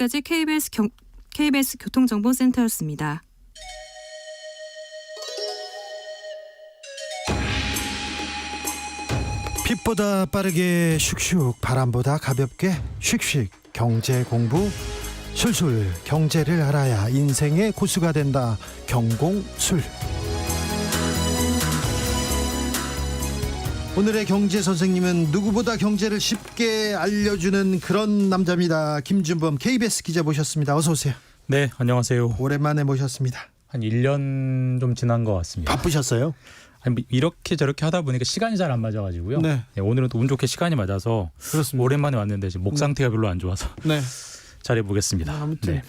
지금까지 KBS 교통정보센터였습니다. 빛보다 빠르게 슉슉, 바람보다 가볍게 슉슉. 경제 공부 술술. 경제를 알아야 인생의 고수가 된다. 경공술. 오늘의 경제 선생님은 누구보다 경제를 쉽게 알려주는 그런 남자입니다. 김준범 KBS 기자 모셨습니다. 어서 오세요. 네, 안녕하세요. 오랜만에 모셨습니다. 한 1년 좀 지난 것 같습니다. 바쁘셨어요? 아니, 뭐 이렇게 저렇게 하다 보니까 시간이 잘 안 맞아가지고요. 네. 네, 오늘은 또 운 좋게 시간이 맞아서 그렇습니다. 오랜만에 왔는데 지금 목 상태가 별로 안 좋아서 네. 잘해보겠습니다. 아무튼 네.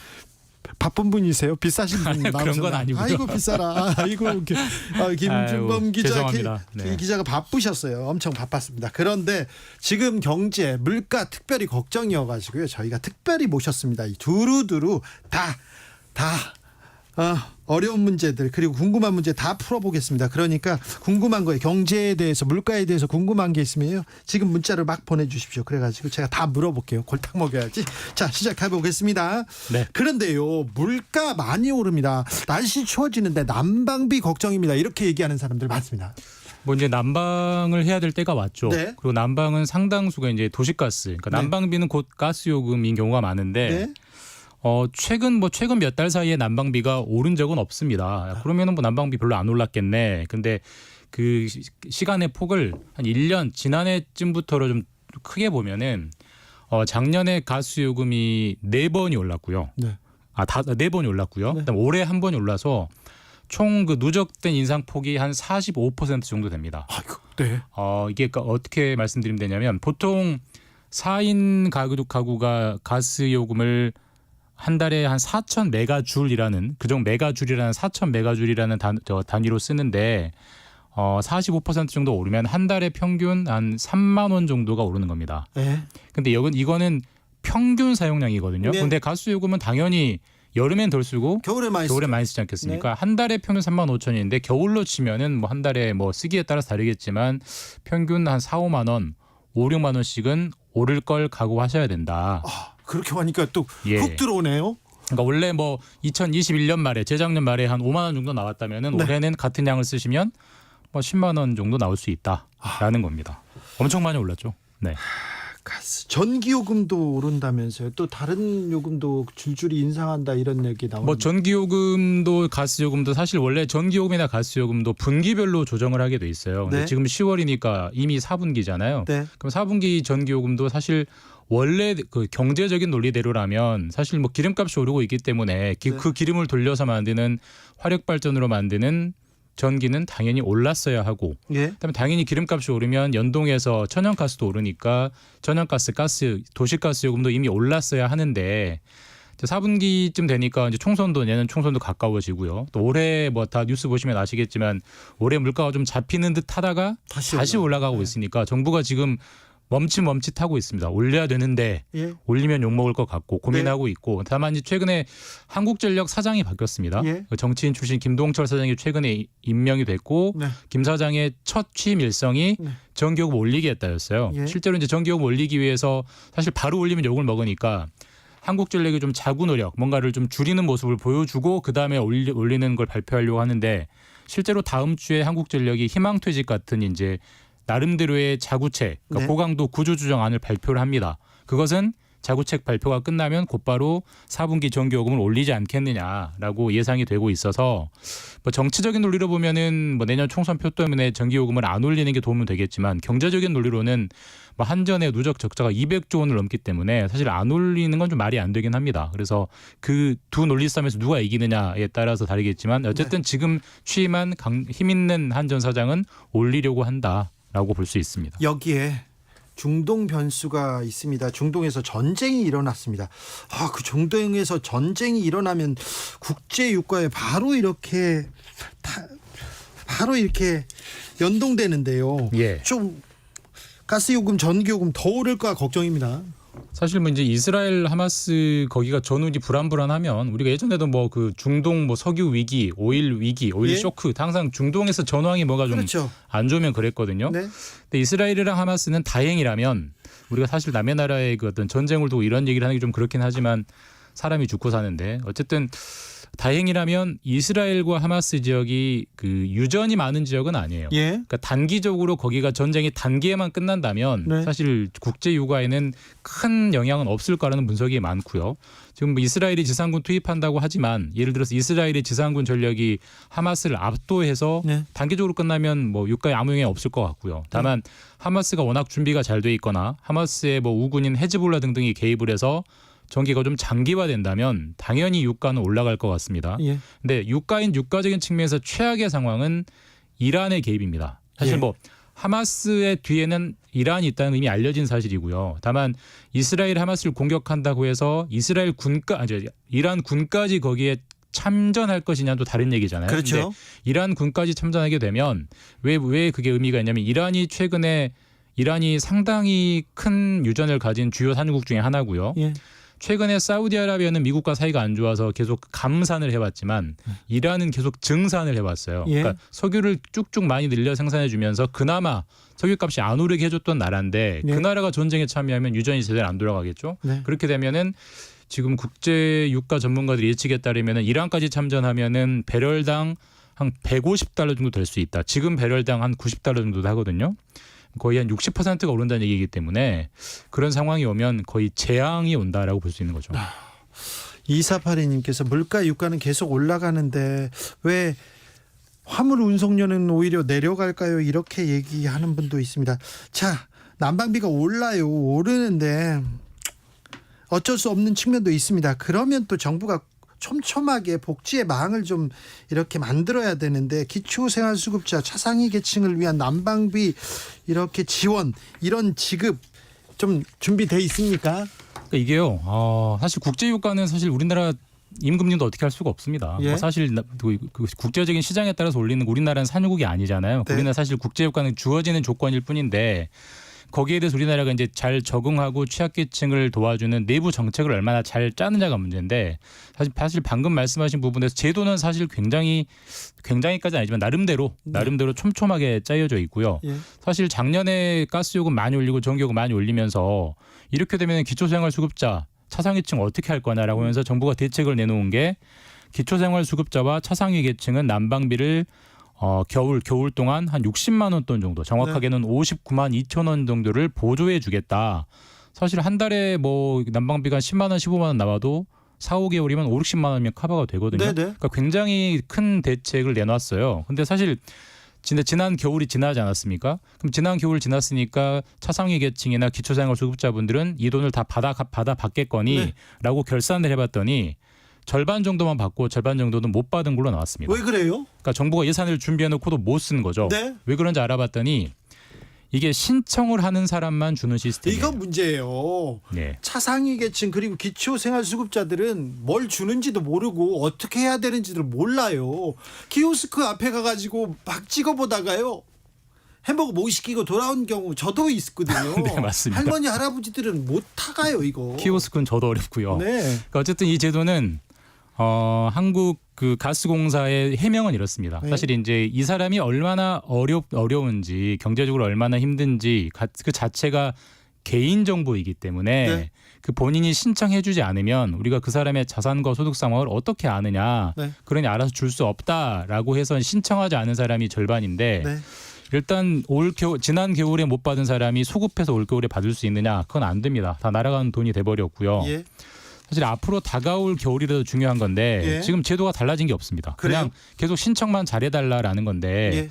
바쁜 분이세요? 비싸신 분 아니, 그런 건 아니고요. 아이고 비싸라. 아이고 김준범 아유, 기자 죄송합니다. 네. 기자가 바쁘셨어요. 엄청 바빴습니다. 그런데 지금 경제, 물가 특별히 걱정이어가지고요. 저희가 특별히 모셨습니다. 이 두루두루 다 어려운 문제들 그리고 궁금한 문제 다 풀어보겠습니다. 그러니까 궁금한 거에 경제에 대해서 물가에 대해서 궁금한 게 있으면요. 지금 문자를 막 보내주십시오. 그래가지고 제가 다 물어볼게요. 골탕 먹여야지. 자, 시작해보겠습니다. 네. 그런데요, 물가 많이 오릅니다. 날씨 추워지는데 난방비 걱정입니다. 이렇게 얘기하는 사람들 많습니다. 뭐 이제 난방을 해야 될 때가 왔죠. 네. 그리고 난방은 상당수가 이제 도시가스, 그러니까 네. 난방비는 곧 가스 요금인 경우가 많은데. 네. 최근 몇 달 사이에 난방비가 오른 적은 없습니다. 그러면은 뭐 난방비 별로 안 올랐겠네. 근데 그 시간의 폭을 한 1년 지난해쯤부터로 좀 크게 보면은 작년에 가스 요금이 4번이 올랐고요. 네. 4번이 올랐고요. 네. 그다음 올해 한 번이 올라서 총 그 누적된 인상폭이 한 45% 정도 됩니다. 아이고, 네. 이게 어떻게 말씀드리면 되냐면 보통 4인 가구가 가스 요금을 한 달에 한 4,000 메가줄이라는 4,000 메가줄이라는 단위로 쓰는데 45% 정도 오르면 한 달에 평균 한 3만 원 정도가 오르는 겁니다. 네. 근데 이거는 평균 사용량이거든요. 네. 근데 가스 요금은 당연히 여름엔 덜 쓰고 겨울에 많이 쓰지 않겠습니까? 한 달에 평균 3만 5천인데 겨울로 치면은 뭐 한 달에 뭐 쓰기에 따라서 다르겠지만 평균 한 4, 5만 원, 5, 6만 원씩은 오를 걸 각오하셔야 된다. 그렇게 하니까 또 훅 예. 들어오네요. 그러니까 원래 뭐 2021년 말에 재작년 말에 한 5만 원 정도 나왔다면은 네. 올해는 같은 양을 쓰시면 뭐 10만 원 정도 나올 수 있다라는 겁니다. 엄청 많이 올랐죠. 네. 가스, 전기요금도 오른다면서요. 또 다른 요금도 줄줄이 인상한다 이런 얘기 나오는데. 뭐 전기요금도 가스요금도 사실 원래 전기요금이나 가스요금도 분기별로 조정을 하게 돼 있어요. 근데 네. 지금 10월이니까 이미 4분기잖아요. 네. 그럼 4분기 전기요금도 사실 원래 그 경제적인 논리대로라면 사실 뭐 기름값이 오르고 있기 때문에 그 기름을 돌려서 만드는 화력발전으로 만드는 전기는 당연히 올랐어야 하고, 예. 그다음에 당연히 기름값이 오르면 연동해서 천연가스도 오르니까 천연가스, 도시가스 요금도 이미 올랐어야 하는데 4분기쯤 되니까 이제 내년 총선도 가까워지고요. 또 올해 뭐 다 뉴스 보시면 아시겠지만 올해 물가가 좀 잡히는 듯 하다가 다시 올라가고 있으니까 정부가 지금 멈칫하고 있습니다. 올려야 되는데 예. 올리면 욕먹을 것 같고 고민하고 있고, 다만 이제 최근에 한국전력 사장이 바뀌었습니다. 예. 정치인 출신 김동철 사장이 최근에 임명이 됐고, 네. 김 사장의 첫 취임 일성이 네. 전기요금 올리겠다였어요. 예. 실제로 이제 전기요금 올리기 위해서 사실 바로 올리면 욕을 먹으니까 한국전력이 좀 자구 노력, 뭔가를 좀 줄이는 모습을 보여주고 그 다음에 올리는 걸 발표하려고 하는데, 실제로 다음 주에 한국전력이 희망퇴직 같은 이제 나름대로의 자구책, 그러니까 네. 고강도 구조조정안을 발표를 합니다. 그것은 자구책 발표가 끝나면 곧바로 4분기 전기요금을 올리지 않겠느냐라고 예상이 되고 있어서, 뭐 정치적인 논리로 보면은 뭐 내년 총선표 때문에 전기요금을 안 올리는 게 도움은 되겠지만, 경제적인 논리로는 뭐 한전의 누적 적자가 200조 원을 넘기 때문에 사실 안 올리는 건 좀 말이 안 되긴 합니다. 그래서 그 두 논리 싸움에서 누가 이기느냐에 따라서 다르겠지만 어쨌든 지금 취임한 힘 있는 한전 사장은 올리려고 한다라고 볼 수 있습니다. 여기에 중동 변수가 있습니다. 중동에서 전쟁이 일어났습니다. 그 중동에서 전쟁이 일어나면 국제 유가에 바로 이렇게 연동되는데요. 예. 좀 가스요금, 전기요금 더 오를까 걱정입니다. 사실 뭐 이제 이스라엘 하마스 거기가 전후지 불안하면 우리가 예전에도 뭐 그 중동 뭐 석유 위기, 오일 예. 쇼크, 항상 중동에서 전황이 뭐가 좀 그렇죠. 안 좋으면 그랬거든요. 네. 근데 이스라엘이랑 하마스는 다행이라면, 우리가 사실 남의 나라의 그 어떤 전쟁을 두고 이런 얘기를 하는 게 좀 그렇긴 하지만 사람이 죽고 사는데 어쨌든 다행이라면 이스라엘과 하마스 지역이 그 유전이 많은 지역은 아니에요. 예. 그러니까 단기적으로 거기가 전쟁이 단기에만 끝난다면 네. 사실 국제 유가에는 큰 영향은 없을 거라는 분석이 많고요. 지금 뭐 이스라엘이 지상군 투입한다고 하지만 예를 들어서 이스라엘의 지상군 전력이 하마스를 압도해서 네. 단기적으로 끝나면 뭐 유가에 아무 영향이 없을 것 같고요. 다만 하마스가 워낙 준비가 잘 돼 있거나 하마스의 뭐 우군인 헤즈볼라 등등이 개입을 해서 전기가 좀 장기화된다면 당연히 유가는 올라갈 것 같습니다. 예. 근데 유가적인 측면에서 최악의 상황은 이란의 개입입니다. 사실 예. 뭐 하마스의 뒤에는 이란이 있다는 이미 알려진 사실이고요. 다만 이스라엘 하마스를 공격한다고 해서 이란 군까지 거기에 참전할 것이냐는 또 다른 얘기잖아요. 그렇죠. 근데 이란 군까지 참전하게 되면 왜 그게 의미가 있냐면 이란이 상당히 큰 유전을 가진 주요 산유국 중에 하나고요. 예. 최근에 사우디아라비아는 미국과 사이가 안 좋아서 계속 감산을 해왔지만 이란은 계속 증산을 해왔어요. 예. 그러니까 석유를 쭉쭉 많이 늘려 생산해주면서 그나마 석유값이 안 오르게 해줬던 나라인데 예. 그 나라가 전쟁에 참여하면 유전이 제대로 안 돌아가겠죠. 네. 그렇게 되면은 지금 국제 유가 전문가들의 예측에 따르면은 이란까지 참전하면은 배럴당 한 150달러 정도 될 수 있다. 지금 배럴당 한 90달러 정도 하거든요. 거의 한 60%가 오른다는 얘기이기 때문에 그런 상황이 오면 거의 재앙이 온다라고 볼 수 있는 거죠. 2482님께서 물가 유가는 계속 올라가는데 왜 화물 운송료는 오히려 내려갈까요? 이렇게 얘기하는 분도 있습니다. 자, 난방비가 오르는데 어쩔 수 없는 측면도 있습니다. 그러면 또 정부가 촘촘하게 복지의 망을 좀 이렇게 만들어야 되는데 기초생활수급자 차상위 계층을 위한 난방비 이렇게 지원 이런 지급 좀 준비돼 있습니까? 그러니까 이게요. 사실 국제 유가는 사실 우리나라 임금님도 어떻게 할 수가 없습니다. 예. 뭐 사실 그 국제적인 시장에 따라서 올리는 우리나라는 산유국이 아니잖아요. 네. 우리나라 사실 국제 유가는 주어지는 조건일 뿐인데 거기에 대해서 우리나라가 이제 잘 적응하고 취약계층을 도와주는 내부 정책을 얼마나 잘 짜느냐가 문제인데 사실 방금 말씀하신 부분에서 제도는 사실 굉장히까지는 아니지만 나름대로 촘촘하게 짜여져 있고요. 예. 사실 작년에 가스요금 많이 올리고 전기요금 많이 올리면서 이렇게 되면 기초생활수급자 차상위층 어떻게 할 거냐라고 하면서 정부가 대책을 내놓은 게 기초생활수급자와 차상위 계층은 난방비를 겨울 동안 한 60만 원 돈 정도, 정확하게는 59만 2천 원 정도를 보조해 주겠다. 사실 한 달에 뭐 난방비가 10만 원, 15만 원 나와도 4, 5개월이면 5, 60만 원이면 커버가 되거든요. 네네. 그러니까 굉장히 큰 대책을 내놨어요. 근데 사실 지난 겨울이 지나지 않았습니까? 그럼 지난 겨울 지났으니까 차상위 계층이나 기초생활수급자분들은 이 돈을 다 받아 받겠거니라고 결산을 해봤더니 절반 정도만 받고 절반 정도는 못 받은 걸로 나왔습니다. 왜 그래요? 그러니까 정부가 예산을 준비해놓고도 못 쓴 거죠. 네. 왜 그런지 알아봤더니 이게 신청을 하는 사람만 주는 시스템이에요. 이건 문제예요. 네. 차상위 계층 그리고 기초생활수급자들은 뭘 주는지도 모르고 어떻게 해야 되는지를 몰라요. 키오스크 앞에 가가지고 막 찍어보다가요. 햄버거 못 시키고 돌아온 경우 저도 있거든요. 네, 맞습니다. 할머니 할아버지들은 못 타가요 이거. 키오스크는 저도 어렵고요. 네. 그러니까 어쨌든 이 제도는 한국 그 가스공사의 해명은 이렇습니다. 네. 사실 이제 이 사람이 얼마나 어려운지 경제적으로 얼마나 힘든지 그 자체가 개인 정보이기 때문에 네. 그 본인이 신청해주지 않으면 우리가 그 사람의 자산과 소득 상황을 어떻게 아느냐. 네. 그러니 알아서 줄 수 없다라고 해서 신청하지 않은 사람이 절반인데 네. 일단 지난 겨울에 못 받은 사람이 소급해서 올 겨울에 받을 수 있느냐? 그건 안 됩니다. 다 날아가는 돈이 돼버렸고요. 예. 사실 앞으로 다가올 겨울이라도 중요한 건데 예. 지금 제도가 달라진 게 없습니다. 그래요? 그냥 계속 신청만 잘해달라라는 건데 예.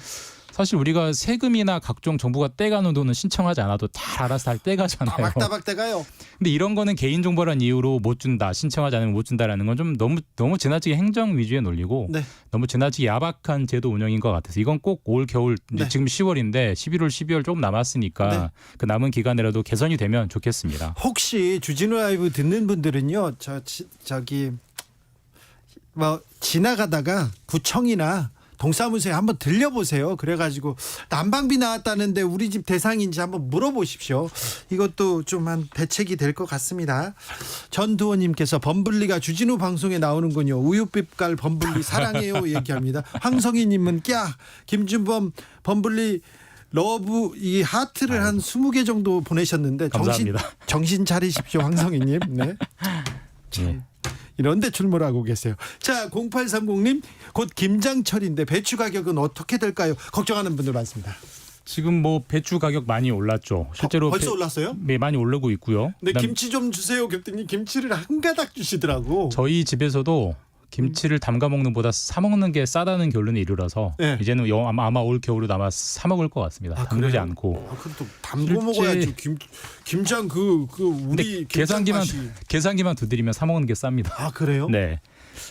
사실 우리가 세금이나 각종 정부가 떼가는 돈은 신청하지 않아도 다 알아서 잘 떼가잖아요. 따박따박 떼가요. 근데 이런 거는 개인정보란 이유로 못 준다, 신청하지 않으면 못 준다라는 건 좀 너무 지나치게 행정 위주의 논리고 네. 너무 지나치게 야박한 제도 운영인 것 같아서 이건 꼭 올 겨울 이제 네. 지금 10월인데 11월, 12월 조금 남았으니까 네. 그 남은 기간이라도 개선이 되면 좋겠습니다. 혹시 주진우 라이브 듣는 분들은요. 저기 뭐 지나가다가 구청이나 동사무소에 한번 들려보세요. 그래가지고 난방비 나왔다는데 우리 집 대상인지 한번 물어보십시오. 이것도 좀 한 대책이 될 것 같습니다. 전두호님께서 범블리가 주진우 방송에 나오는군요. 우유빛깔 범블리 사랑해요 얘기합니다. 황성희님은 김준범 범블리 러브 이 하트를 한 20개 정도 보내셨는데 감사합니다. 정신 차리십시오 황성희님. 네. 네. 이런 데 출몰하고 계세요. 자, 0830님 곧 김장철인데 배추 가격은 어떻게 될까요? 걱정하는 분들 많습니다. 지금 뭐 배추 가격 많이 올랐죠. 실제로 벌써 올랐어요? 네, 많이 오르고 있고요. 네, 그다음 김치 좀 주세요. 그랬더니 김치를 한 가닥 주시더라고. 저희 집에서도 김치를 담가 먹는 보다 사 먹는 게 싸다는 결론에 이르러서 네. 이제는 아마 올 겨울에도 아마 사 먹을 것 같습니다. 담그지 그래요? 않고. 그래도 담궈 먹어야지. 김장 그 우리 김장 계산기만 두드리면 사 먹는 게 쌉니다. 아, 그래요? 네.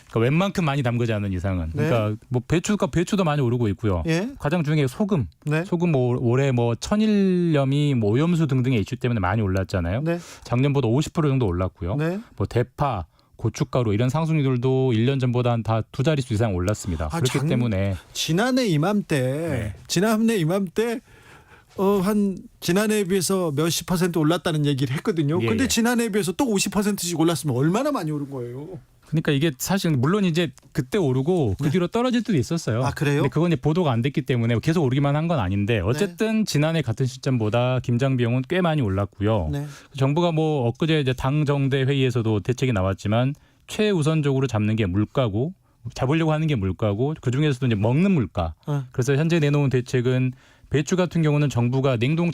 그러니까 웬만큼 많이 담그지 않는 이상은. 네. 그러니까 뭐 배추도 많이 오르고 있고요. 예. 가장 중요한 게 소금. 네. 소금 뭐 올해 뭐 천일염이 뭐 오염수 등등의 이슈 때문에 많이 올랐잖아요. 네. 작년보다 50% 정도 올랐고요. 네. 뭐 대파, 고춧가루 이런 상승률도 1년 전보다 한 다 두 자릿수 이상 올랐습니다. 그렇기 때문에 지난해 이맘때 한 지난해에 비해서 몇십 % 올랐다는 얘기를 했거든요. 예, 근데 예. 지난해에 비해서 또 50%씩 올랐으면 얼마나 많이 오른 거예요? 그러니까 이게 사실 물론 이제 그때 오르고 그 뒤로 떨어질 때도 있었어요. 아, 그래요? 근데 그건 이제 보도가 안 됐기 때문에 계속 오르기만 한 건 아닌데 어쨌든 지난해 같은 시점보다 김장 비용은 꽤 많이 올랐고요. 네. 정부가 뭐 엊그제 이제 당정대 회의에서도 대책이 나왔지만 최우선적으로 잡는 게 물가고 잡으려고 하는 게 물가고 그 중에서도 이제 먹는 물가. 그래서 현재 내놓은 대책은 배추 같은 경우는 정부가 냉장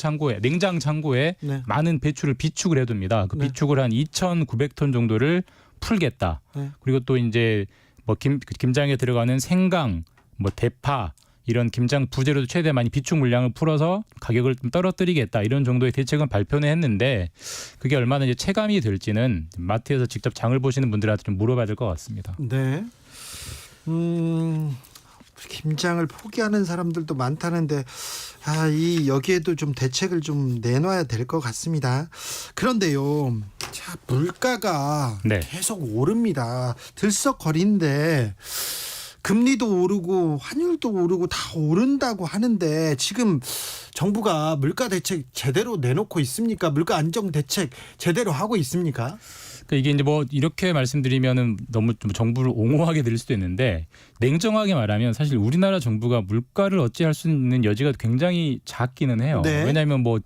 창고에 네. 많은 배추를 비축을 해둡니다. 그 네. 비축을 한 2,900톤 정도를 풀겠다. 네. 그리고 또 이제 뭐 김장에 들어가는 생강, 뭐 대파 이런 김장 부재료도 최대 많이 비축 물량을 풀어서 가격을 좀 떨어뜨리겠다 이런 정도의 대책은 발표는 했는데 그게 얼마나 이제 체감이 될지는 마트에서 직접 장을 보시는 분들한테 좀 물어봐야 될 것 같습니다. 네. 김장을 포기하는 사람들도 많다는데 여기에도 좀 대책을 좀 내놔야 될 것 같습니다. 그런데요, 자, 물가가 네. 계속 오릅니다. 들썩거리는데 금리도 오르고 환율도 오르고 다 오른다고 하는데 지금 정부가 물가 대책 제대로 내놓고 있습니까? 물가 안정 대책 제대로 하고 있습니까? 그러니까 이게 이제 뭐 이렇게 말씀드리면은 너무 좀 정부를 옹호하게 들릴 수도 있는데 냉정하게 말하면 사실 우리나라 정부가 물가를 어찌할 수 있는 여지가 굉장히 작기는 해요. 네. 왜냐하면 뭐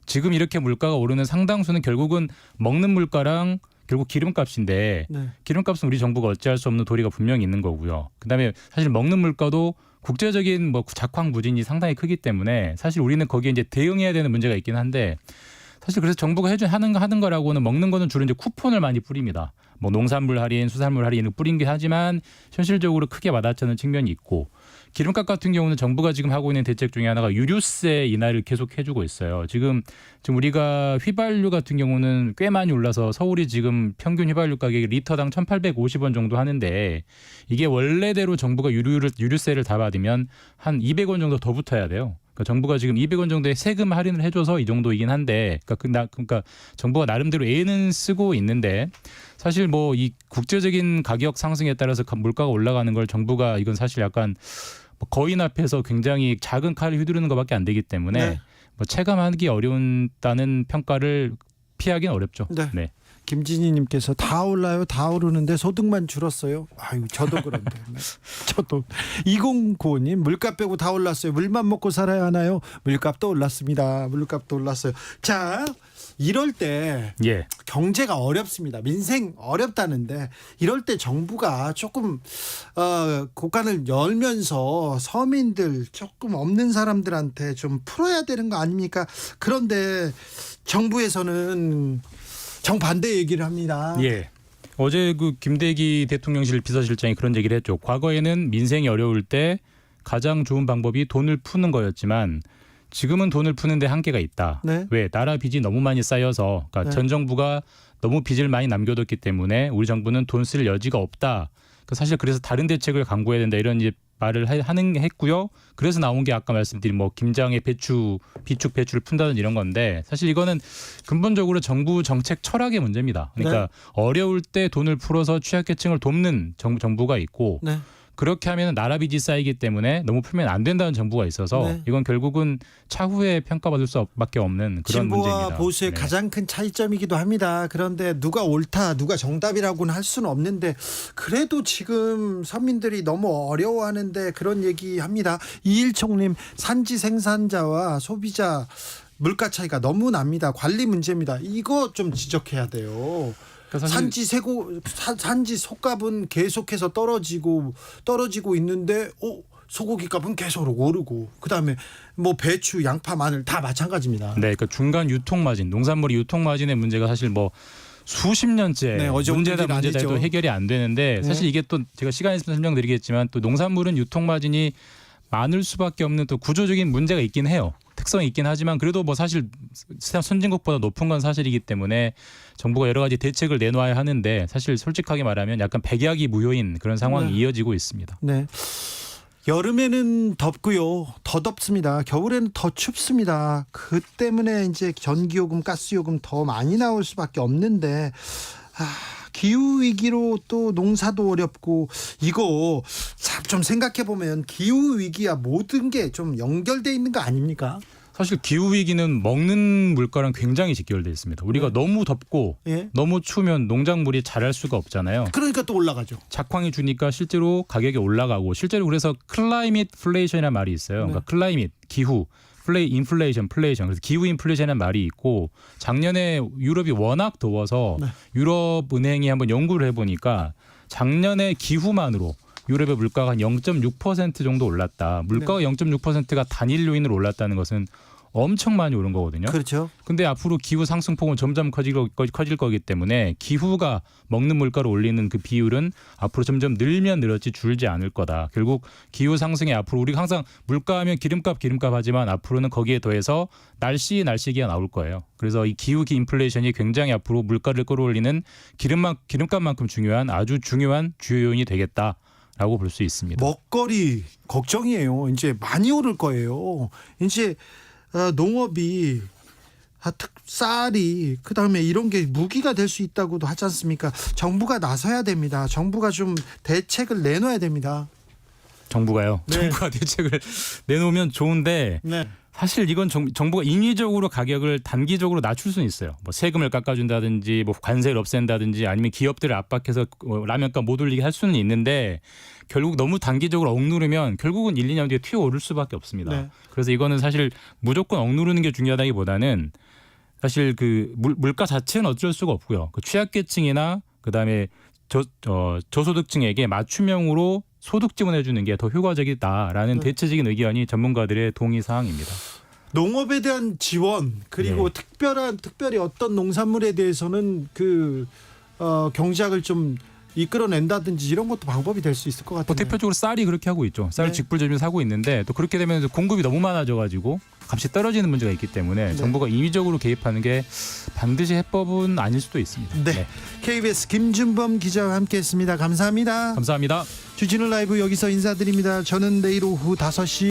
지금 이렇게 물가가 오르는 상당수는 결국은 먹는 물가랑 결국 기름값인데 네. 기름값은 우리 정부가 어찌할 수 없는 도리가 분명히 있는 거고요. 그다음에 사실 먹는 물가도 국제적인 뭐 작황 부진이 상당히 크기 때문에 사실 우리는 거기에 이제 대응해야 되는 문제가 있긴 한데 사실 그래서 정부가 하는 거라고는 먹는 거는 주로 이제 쿠폰을 많이 뿌립니다. 뭐 농산물 할인, 수산물 할인을 뿌린 게 하지만 현실적으로 크게 와닿지 않는 측면이 있고 기름값 같은 경우는 정부가 지금 하고 있는 대책 중에 하나가 유류세 인하를 계속 해주고 있어요. 지금 우리가 휘발유 같은 경우는 꽤 많이 올라서 서울이 지금 평균 휘발유 가격이 리터당 1,850원 정도 하는데 이게 원래대로 정부가 유류세를 다 받으면 한 200원 정도 더 붙어야 돼요. 그러니까 정부가 지금 200원 정도의 세금 할인을 해줘서 이 정도이긴 한데, 그러니까 정부가 나름대로 애는 쓰고 있는데 사실 뭐 이 국제적인 가격 상승에 따라서 물가가 올라가는 걸 정부가 이건 사실 약간 뭐 거인 앞에서 굉장히 작은 칼을 휘두르는 것밖에 안 되기 때문에 네. 뭐 체감하기 어려운다는 평가를 피하기는 어렵죠. 네. 네. 김진희님께서 다 올라요, 다 오르는데 소득만 줄었어요. 아유, 저도 그런데. 네. 저도. 2095님 물가 빼고 다 올랐어요. 물만 먹고 살아야 하나요? 물값도 올랐습니다. 물값도 올랐어요. 자, 이럴 때 예. 경제가 어렵습니다. 민생 어렵다는데 이럴 때 정부가 조금 곳간을 열면서 서민들 조금 없는 사람들한테 좀 풀어야 되는 거 아닙니까? 그런데 정부에서는 정반대 얘기를 합니다. 예. 어제 그 김대기 대통령실 비서실장이 그런 얘기를 했죠. 과거에는 민생이 어려울 때 가장 좋은 방법이 돈을 푸는 거였지만 지금은 돈을 푸는데 한계가 있다. 네. 왜? 나라 빚이 너무 많이 쌓여서 그러니까 네. 전 정부가 너무 빚을 많이 남겨뒀기 때문에 우리 정부는 돈 쓸 여지가 없다. 사실 그래서 다른 대책을 강구해야 된다 이런 이제 말을 했고요. 그래서 나온 게 아까 말씀드린 뭐 김장에 비축 배추를 푼다든 이런 건데 사실 이거는 근본적으로 정부 정책 철학의 문제입니다. 그러니까 어려울 때 돈을 풀어서 취약계층을 돕는 정부가 있고 네. 그렇게 하면 나라 빚이 쌓이기 때문에 너무 풀면 안 된다는 정부가 있어서 네. 이건 결국은 차후에 평가받을 수밖에 없는 그런 진보와 문제입니다. 보수의 네. 가장 큰 차이점이기도 합니다. 그런데 누가 옳다, 누가 정답이라고는 할 수는 없는데 그래도 지금 서민들이 너무 어려워하는데 그런 얘기합니다. 이일총님 산지 생산자와 소비자 물가 차이가 너무 납니다. 관리 문제입니다. 이거 좀 지적해야 돼요. 그러니까 사실 산지 속값은 계속해서 떨어지고 있는데 소고기 값은 계속 오르고 그다음에 뭐 배추, 양파, 마늘 다 마찬가지입니다. 네, 그러니까 중간 유통 마진, 농산물의 유통 마진의 문제가 사실 뭐 수십 년째 네, 어제 문제다 해도 해결이 안 되는데 사실 이게 또 제가 시간 있으면 설명드리겠지만 또 농산물은 유통 마진이 많을 수밖에 없는 또 구조적인 문제가 있긴 해요. 특성이 있긴 하지만 그래도 뭐 사실 선진국보다 높은 건 사실이기 때문에 정부가 여러 가지 대책을 내놓아야 하는데 사실 솔직하게 말하면 약간 백약이 무효인 그런 상황이 이어지고 있습니다. 네. 여름에는 덥고요. 더 덥습니다. 겨울에는 더 춥습니다. 그 때문에 이제 전기요금, 가스요금 더 많이 나올 수밖에 없는데 기후 위기로 또 농사도 어렵고 이거 좀 생각해 보면 기후 위기와 모든 게 좀 연결돼 있는 거 아닙니까? 사실 기후 위기는 먹는 물가랑 굉장히 직결돼 있습니다. 우리가 너무 덥고 너무 추우면 농작물이 자랄 수가 없잖아요. 그러니까 또 올라가죠. 작황이 주니까 실제로 가격이 올라가고 실제로 그래서 클라이밋 플레이션이라는 말이 있어요. 그러니까 클라이밋 기후 인플레이션 그래서 기후 인플레이션이라는 말이 있고 작년에 유럽이 워낙 더워서 유럽 은행이 한번 연구를 해보니까 작년에 기후만으로 유럽의 물가가 한 0.6% 정도 올랐다. 물가가 0.6%가 단일 요인으로 올랐다는 것은 엄청 많이 오른 거거든요. 그렇죠. 근데 앞으로 기후 상승폭은 점점 커질 거기 때문에 기후가 먹는 물가를 올리는 그 비율은 앞으로 점점 늘면 늘었지 줄지 않을 거다. 결국 기후 상승에 앞으로 우리가 항상 물가하면 기름값 하지만 앞으로는 거기에 더해서 날씨기가 나올 거예요. 그래서 이 기후 인플레이션이 굉장히 앞으로 물가를 끌어올리는 기름값만큼 중요한 아주 중요한 주요 요인이 되겠다라고 볼 수 있습니다. 먹거리 걱정이에요. 이제 많이 오를 거예요. 이제 농업이 쌀이 그다음에 이런 게 무기가 될 수 있다고도 하지 않습니까? 정부가 나서야 됩니다. 정부가 좀 대책을 내놔야 됩니다. 정부가요. 네. 정부가 대책을 내놓으면 좋은데 사실 이건 정부가 인위적으로 가격을 단기적으로 낮출 수는 있어요. 뭐 세금을 깎아준다든지 뭐 관세를 없앤다든지 아니면 기업들을 압박해서 라면값 못 올리게 할 수는 있는데 결국 너무 단기적으로 억누르면 결국은 1, 2년 뒤에 튀어오를 수밖에 없습니다. 그래서 이거는 사실 무조건 억누르는 게 중요하다기보다는 사실 그 물가 자체는 어쩔 수가 없고요. 그 취약계층이나 그다음에 저소득층에게 맞춤형으로 소득 지원해 주는 게 더 효과적이다라는 대체적인 의견이 전문가들의 동의 사항입니다. 농업에 대한 지원 그리고 특별히 어떤 농산물에 대해서는 경작을 좀 이끌어낸다든지 이런 것도 방법이 될 수 있을 것 같아요. 대표적으로 쌀이 그렇게 하고 있죠. 쌀 직불점이 사고 있는데 또 그렇게 되면 공급이 너무 많아져가지고 값이 떨어지는 문제가 있기 때문에 정부가 인위적으로 개입하는 게 반드시 해법은 아닐 수도 있습니다. 네. KBS 김준범 기자와 함께했습니다. 감사합니다. 감사합니다. 주진우 라이브 여기서 인사드립니다. 저는 내일 오후 5시